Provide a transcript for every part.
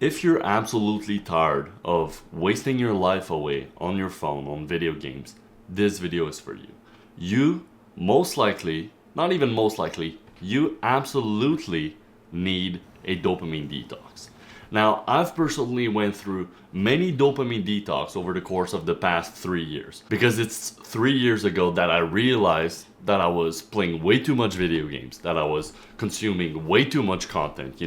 If you're absolutely tired of wasting your life away on your phone, on video games, this video is for you. You most likely, not even most likely, you absolutely need a dopamine detox. Now, I've personally went through many dopamine detox over the course of the past 3 years because it's 3 years ago that I realized that I was playing way too much video games, that I was consuming way too much content,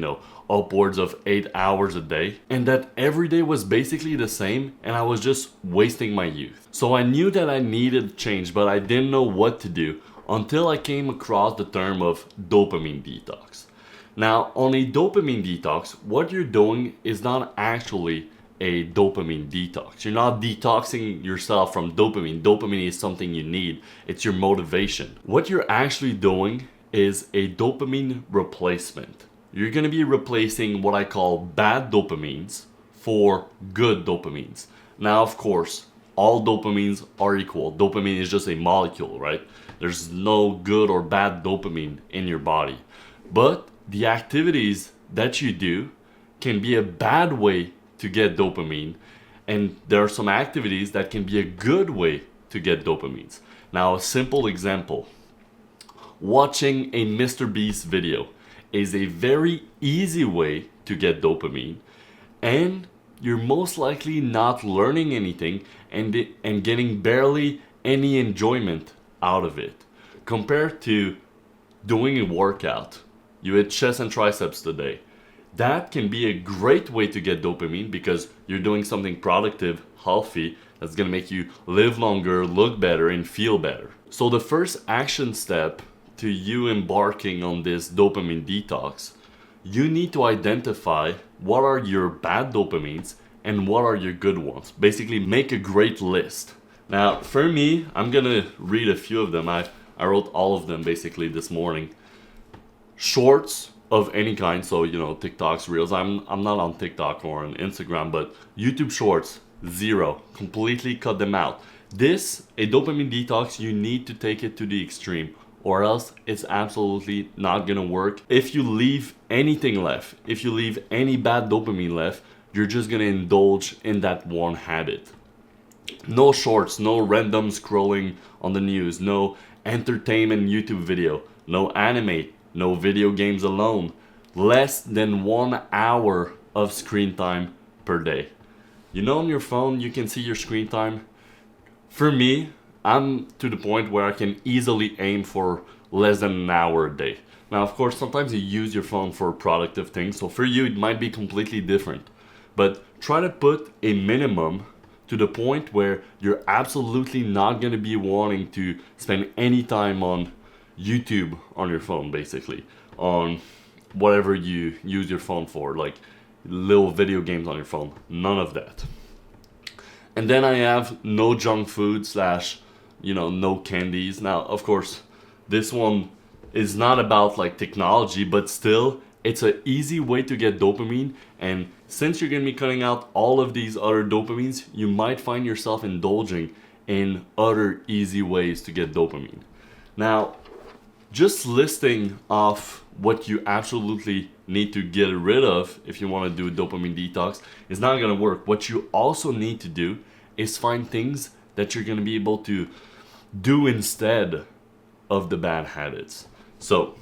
upwards of 8 hours a day, and that every day was basically the same and I was just wasting my youth. So I knew that I needed change, but I didn't know what to do until I came across the term of dopamine detox. Now, on a dopamine detox, what you're doing is not actually a dopamine detox. You're not detoxing yourself from dopamine. Dopamine is something you need. It's your motivation. What you're actually doing is a dopamine replacement. You're going to be replacing what I call bad dopamines for good dopamines. Now, of course, all dopamines are equal. Dopamine is just a molecule, right? There's no good or bad dopamine in your body. But the activities that you do can be a bad way to get dopamine, and there are some activities that can be a good way to get dopamines. Now, a simple example: watching a Mr. Beast video is a very easy way to get dopamine, and you're most likely not learning anything and getting barely any enjoyment out of it, compared to doing a workout. You hit chest and triceps today. That can be a great way to get dopamine because you're doing something productive, healthy, that's gonna make you live longer, look better, and feel better. So the first action step to you embarking on this dopamine detox, you need to identify what are your bad dopamines and what are your good ones. Basically, make a great list. Now, for me, I'm gonna read a few of them. I wrote all of them basically this morning. Shorts of any kind, so TikToks, Reels. I'm not on TikTok or on Instagram, but YouTube Shorts, zero. Completely cut them out. A dopamine detox, you need to take it to the extreme, or else it's absolutely not gonna work. If you leave anything left, if you leave any bad dopamine left, you're just gonna indulge in that one habit. No shorts, no random scrolling on the news, no entertainment YouTube video, no anime, no video games alone. Less than 1 hour of screen time per day. On your phone, you can see your screen time. For me, I'm to the point where I can easily aim for less than an hour a day. Now, of course, sometimes you use your phone for productive things, so for you, it might be completely different. But try to put a minimum to the point where you're absolutely not going to be wanting to spend any time on YouTube on your phone, basically, on whatever you use your phone for, like little video games on your phone. None of that. And then I have no junk food / no candies. Now, of course, this one is not about like technology, but still, it's an easy way to get dopamine. And since you're going to be cutting out all of these other dopamines, you might find yourself indulging in other easy ways to get dopamine. Now, just listing off what you absolutely need to get rid of if you want to do a dopamine detox is not going to work. What you also need to do is find things that you're going to be able to do instead of the bad habits. So,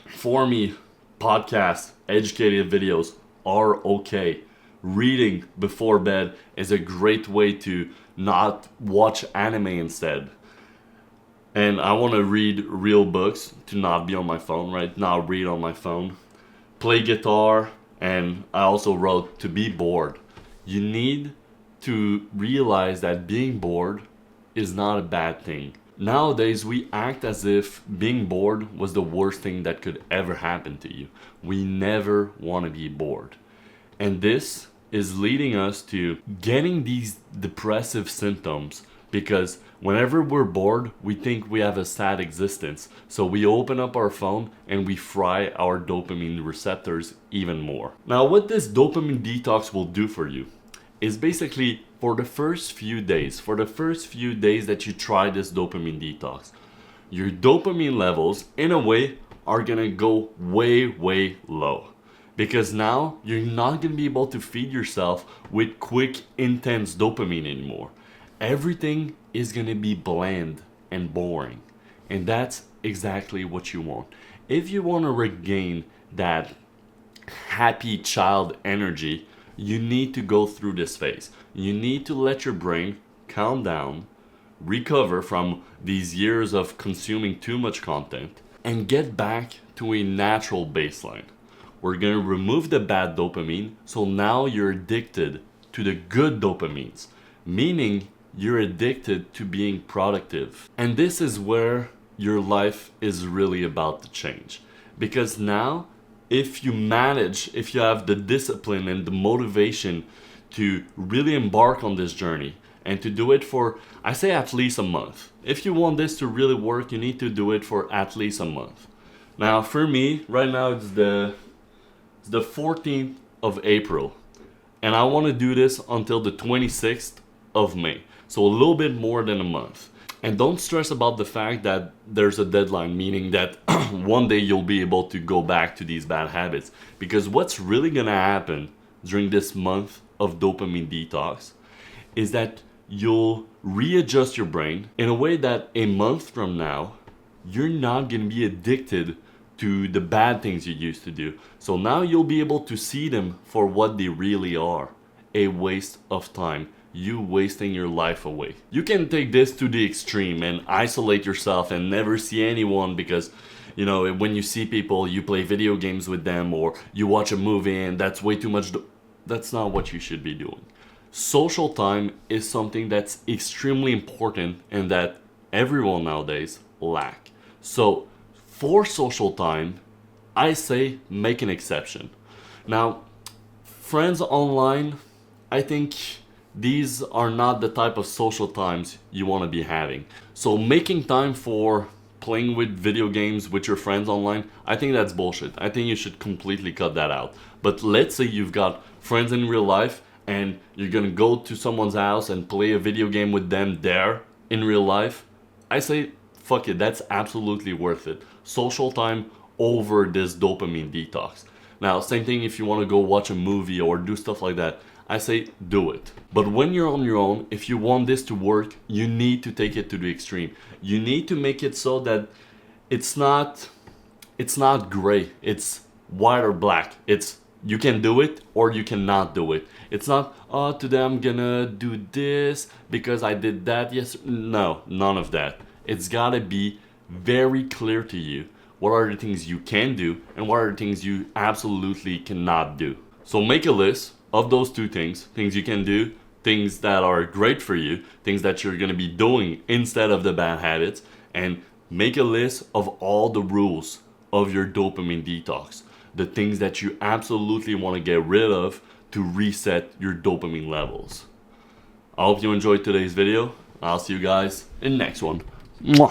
for me, podcasts, educated videos are okay. Reading before bed is a great way to not watch anime instead. And I want to read real books, to not be on my phone, right? Not read on my phone. Play guitar, and I also wrote to be bored. You need to realize that being bored is not a bad thing. Nowadays, we act as if being bored was the worst thing that could ever happen to you. We never want to be bored. And this is leading us to getting these depressive symptoms because whenever we're bored, we think we have a sad existence. So we open up our phone and we fry our dopamine receptors even more. Now, what this dopamine detox will do for you is basically for the first few days that you try this dopamine detox, your dopamine levels in a way are gonna go way, way low. Because now you're not going to be able to feed yourself with quick, intense dopamine anymore. Everything is going to be bland and boring. And that's exactly what you want. If you want to regain that happy child energy, you need to go through this phase. You need to let your brain calm down, recover from these years of consuming too much content, and get back to a natural baseline. We're going to remove the bad dopamine, so now you're addicted to the good dopamines, meaning you're addicted to being productive. And this is where your life is really about to change. Because now, if you have the discipline and the motivation to really embark on this journey and to do it for, I say, at least a month. If you want this to really work, you need to do it for at least a month. Now, for me, right now it's the 14th of April, and I want to do this until the 26th of May. So a little bit more than a month. And don't stress about the fact that there's a deadline, meaning that one day you'll be able to go back to these bad habits. Because what's really gonna happen during this month of dopamine detox is that you'll readjust your brain in a way that a month from now, you're not gonna be addicted to the bad things you used to do. So now you'll be able to see them for what they really are: a waste of time. You wasting your life away. You can take this to the extreme and isolate yourself and never see anyone because, you know, when you see people, you play video games with them or you watch a movie and that's way too much. That's not what you should be doing. Social time is something that's extremely important and that everyone nowadays lack. So for social time, I say make an exception. Now, friends online, I think these are not the type of social times you want to be having. So making time for playing with video games with your friends online, I think that's bullshit. I think you should completely cut that out. But let's say you've got friends in real life and you're gonna go to someone's house and play a video game with them there in real life. I say fuck it, that's absolutely worth it. Social time over this dopamine detox. Now, same thing if you want to go watch a movie or do stuff like that. I say do it. But when you're on your own, if you want this to work, you need to take it to the extreme. You need to make it so that it's not gray. It's white or black. It's you can do it or you cannot do it. It's not, oh, today I'm gonna do this because I did that. Yes, no, none of that. It's gotta be very clear to you what are the things you can do and what are the things you absolutely cannot do. So make a list of those two things you can do, things that are great for you, things that you're gonna be doing instead of the bad habits, and make a list of all the rules of your dopamine detox, the things that you absolutely wanna get rid of to reset your dopamine levels. I hope you enjoyed today's video. I'll see you guys in the next one. Mwah.